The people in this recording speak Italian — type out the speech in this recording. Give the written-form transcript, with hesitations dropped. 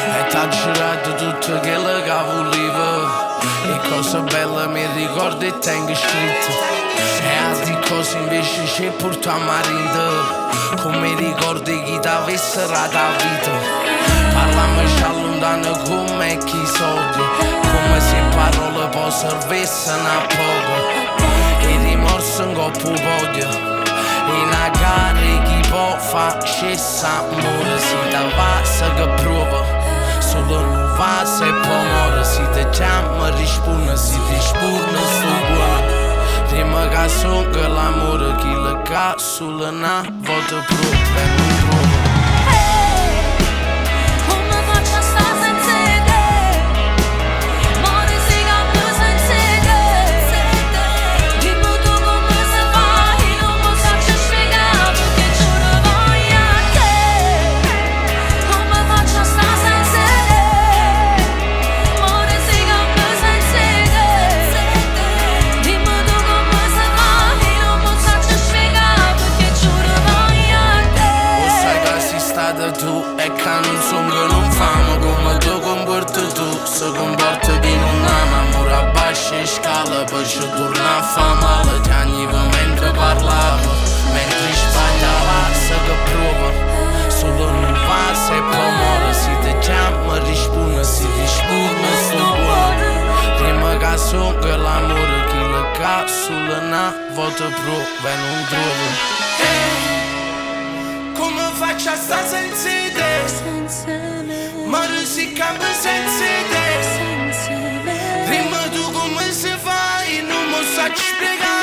E t'ha girato tutto quello che volevo, e cose belle mi ricordo e tengo scritto. E altre cose invece ci portiamo a ridere, come ricordi chi t'avesse rata vita. Parliamoci a lontano come chi soldi, come se parole poi servissero a poco. E rimorso in coppo podio, e una gara chi può facesse amore. Si da vassa che prova, solo non va se può morire. Si te chiama risponde, si ti risponde sto buono. Prima che songa l'amore, chi le ca sulla na volta prova e non trova. Tu e che non sono che non famo come tu comporti tu. Se comporti chi non ama, amore a basce scala, poi ci torna a fa male. Ti anniva mentre parlava, mentre sbagliava, se che prova, solo non va se può muore. Si ti chiama risponde, si ti risponde sto buono. Prima che songa l'amore, chi le ca sulla na volta prova e non trova. Come faccio a stare senza te? Ma non si cambia senza te. Dimmi tu come si fa, io non mi so spiegare.